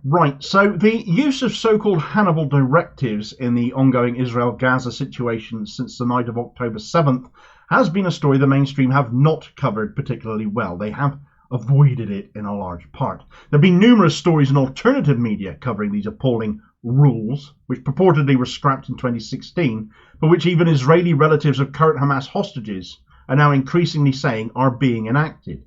Right, so the use of so-called Hannibal Directives in the ongoing Israel Gaza situation since the night of October 7th has been a story the mainstream have not covered particularly well. They have avoided it in a large part. There have been numerous stories in alternative media covering these appalling rules, which purportedly were scrapped in 2016, but which even Israeli relatives of current Hamas hostages are now increasingly saying are being enacted.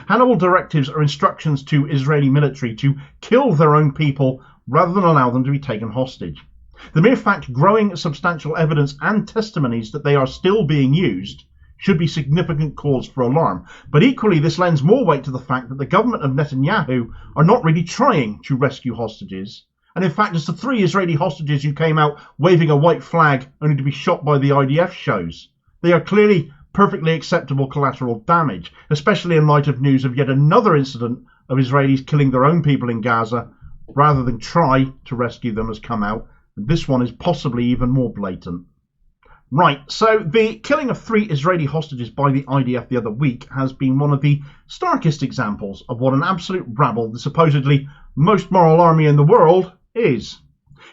Hannibal Directives are instructions to Israeli military to kill their own people rather than allow them to be taken hostage. The mere fact growing substantial evidence and testimonies that they are still being used should be significant cause for alarm, but equally this lends more weight to the fact that the government of Netanyahu are not really trying to rescue hostages, and in fact it's the 3 Israeli hostages who came out waving a white flag only to be shot by the IDF shows. They are clearly perfectly acceptable collateral damage, especially in light of news of yet another incident of Israelis killing their own people in Gaza rather than try to rescue them has come out. This one is possibly even more blatant. Right, so the killing of 3 Israeli hostages by the IDF the other week has been one of the starkest examples of what an absolute rabble the supposedly most moral army in the world is.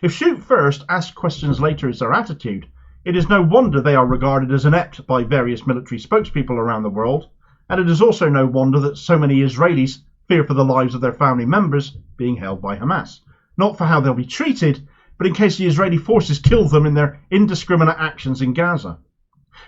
If shoot first, ask questions later is their attitude, it is no wonder they are regarded as inept by various military spokespeople around the world, and it is also no wonder that so many Israelis fear for the lives of their family members being held by Hamas. Not for how they'll be treated, but in case the Israeli forces kill them in their indiscriminate actions in Gaza.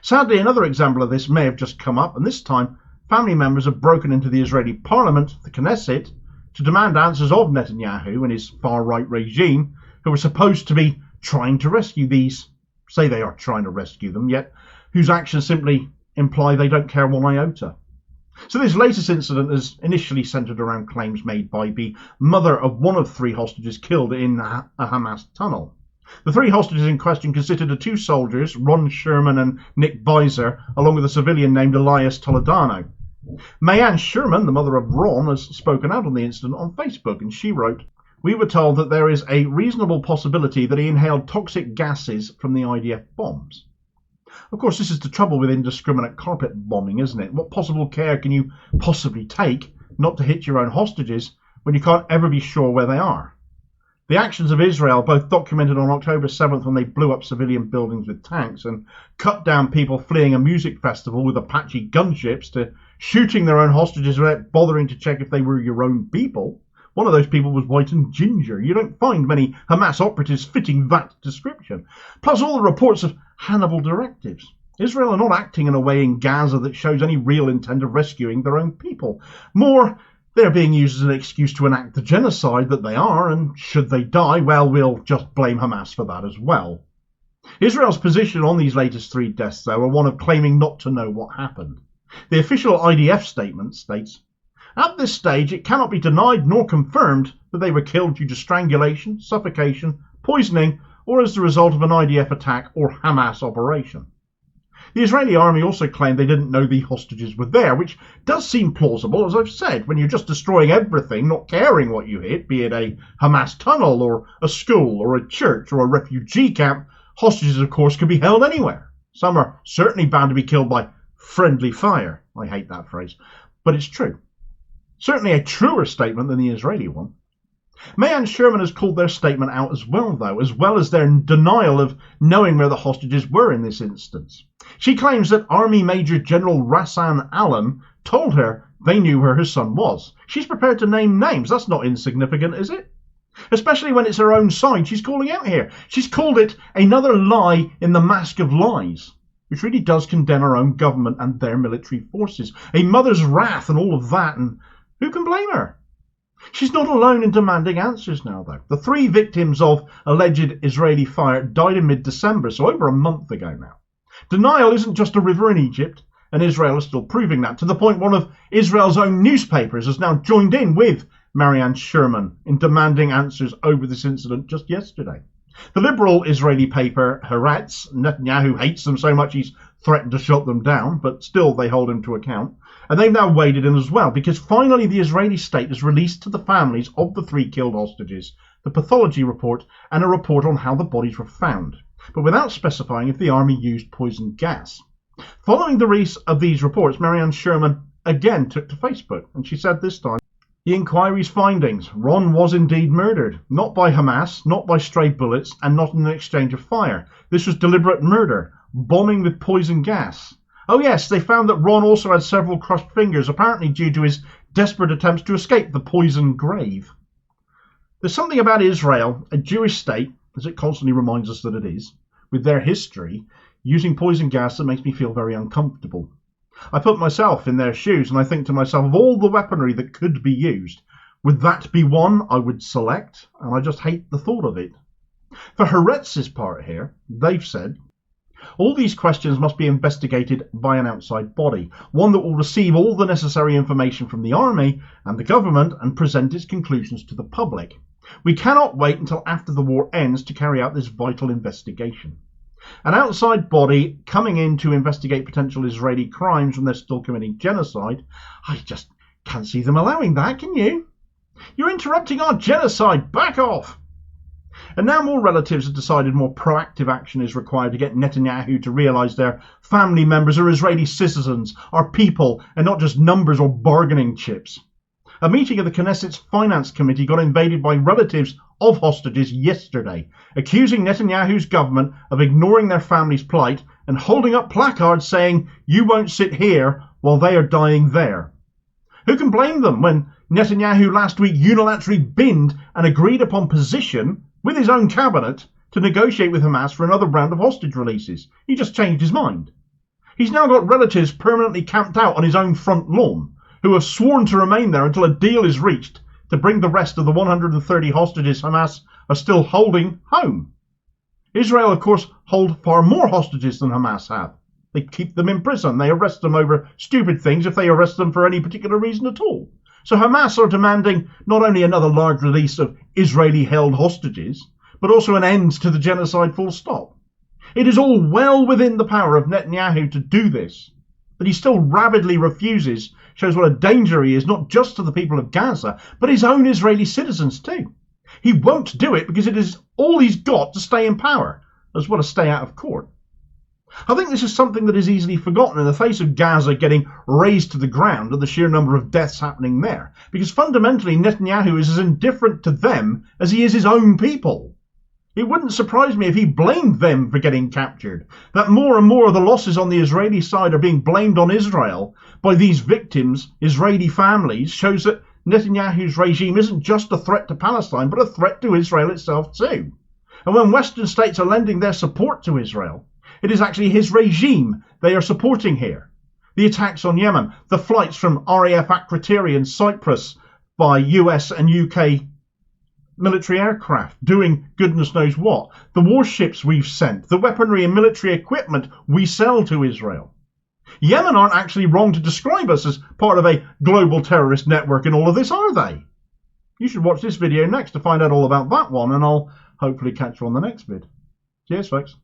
Sadly, another example of this may have just come up, and this time family members have broken into the Israeli parliament, the Knesset, to demand answers of Netanyahu and his far-right regime, who are supposed to be trying to rescue these, say they are trying to rescue them, yet whose actions simply imply they don't care one iota. So this latest incident is initially centred around claims made by the mother of one of 3 hostages killed in a Hamas tunnel. The 3 hostages in question consisted of 2 soldiers, Ron Sherman and Nick Beiser, along with a civilian named Elias Toledano. Mayanne Sherman, the mother of Ron, has spoken out on the incident on Facebook, and she wrote, "We were told that there is a reasonable possibility that he inhaled toxic gases from the IDF bombs." Of course, this is the trouble with indiscriminate carpet bombing, isn't it? What possible care can you possibly take not to hit your own hostages when you can't ever be sure where they are? The actions of Israel, both documented on October 7th when they blew up civilian buildings with tanks and cut down people fleeing a music festival with Apache gunships, to shooting their own hostages without bothering to check if they were your own people. One of those people was white and ginger. You don't find many Hamas operatives fitting that description. Plus all the reports of Hannibal Directives. Israel are not acting in a way in Gaza that shows any real intent of rescuing their own people. More, they're being used as an excuse to enact the genocide that they are, and should they die, well, we'll just blame Hamas for that as well. Israel's position on these latest 3 deaths, though, are one of claiming not to know what happened. The official IDF statement states, "At this stage, it cannot be denied nor confirmed that they were killed due to strangulation, suffocation, poisoning, or as the result of an IDF attack or Hamas operation." The Israeli army also claimed they didn't know the hostages were there, which does seem plausible, as I've said. When you're just destroying everything, not caring what you hit, be it a Hamas tunnel or a school or a church or a refugee camp, hostages, of course, could be held anywhere. Some are certainly bound to be killed by friendly fire. I hate that phrase, but it's true. Certainly a truer statement than the Israeli one. Mayanne Sherman has called their statement out as well as their denial of knowing where the hostages were in this instance. She claims that Army Major General Rassan Allen told her they knew where her son was. She's prepared to name names. That's not insignificant, is it? Especially when it's her own side she's calling out here. She's called it another lie in the mask of lies, which really does condemn her own government and their military forces. A mother's wrath and all of that, and who can blame her? She's not alone in demanding answers now, though. The 3 victims of alleged Israeli fire died in mid-December, so over a month ago now. Denial isn't just a river in Egypt, and Israel is still proving that, to the point one of Israel's own newspapers has now joined in with Mayanne Sherman in demanding answers over this incident just yesterday. The liberal Israeli paper Haaretz, Netanyahu hates them so much he's threatened to shut them down, but still they hold him to account. And they've now waded in as well, because finally the Israeli state has released to the families of the 3 killed hostages the pathology report and a report on how the bodies were found, but without specifying if the army used poison gas. Following the release of these reports, Mayanne Sherman again took to Facebook, and she said this time, The inquiry's findings: Ron was indeed murdered, not by Hamas, not by stray bullets, and not in an exchange of fire. This was deliberate murder, bombing with poison gas. Oh yes, they found that Ron also had several crushed fingers, apparently due to his desperate attempts to escape the poison grave. There's something about Israel, a Jewish state, as it constantly reminds us that it is, with their history, using poison gas that makes me feel very uncomfortable. I put myself in their shoes and I think to myself, of all the weaponry that could be used, would that be one I would select? And I just hate the thought of it. For Haaretz's part here, they've said, all these questions must be investigated by an outside body, one that will receive all the necessary information from the army and the government and present its conclusions to the public. We cannot wait until after the war ends to carry out this vital investigation. An outside body coming in to investigate potential Israeli crimes when they're still committing genocide, I just can't see them allowing that, can you? You're interrupting our genocide, back off! And now more relatives have decided more proactive action is required to get Netanyahu to realise their family members are Israeli citizens, are people, and not just numbers or bargaining chips. A meeting of the Knesset's Finance Committee got invaded by relatives of hostages yesterday, accusing Netanyahu's government of ignoring their family's plight and holding up placards saying, "You won't sit here while they are dying there." Who can blame them when Netanyahu last week unilaterally binned an agreed upon position with his own cabinet to negotiate with Hamas for another round of hostage releases? He just changed his mind. He's now got relatives permanently camped out on his own front lawn who have sworn to remain there until a deal is reached to bring the rest of the 130 hostages Hamas are still holding home. Israel, of course, hold far more hostages than Hamas have. They keep them in prison. They arrest them over stupid things if they arrest them for any particular reason at all. So Hamas are demanding not only another large release of Israeli-held hostages, but also an end to the genocide full stop. It is all well within the power of Netanyahu to do this, but he still rabidly refuses shows what a danger he is, not just to the people of Gaza, but his own Israeli citizens too. He won't do it because it is all he's got to stay in power, as well as stay out of court. I think this is something that is easily forgotten in the face of Gaza getting razed to the ground and the sheer number of deaths happening there, because fundamentally Netanyahu is as indifferent to them as he is his own people. It wouldn't surprise me if he blamed them for getting captured. That more and more of the losses on the Israeli side are being blamed on Israel by these victims, Israeli families, shows that Netanyahu's regime isn't just a threat to Palestine, but a threat to Israel itself too. And when Western states are lending their support to Israel, it is actually his regime they are supporting here. The attacks on Yemen, the flights from RAF Akrotiri in Cyprus by US and UK military aircraft, doing goodness knows what, the warships we've sent, the weaponry and military equipment we sell to Israel. Yemen aren't actually wrong to describe us as part of a global terrorist network in all of this, are they? You should watch this video next to find out all about that one, and I'll hopefully catch you on the next vid. Cheers, folks.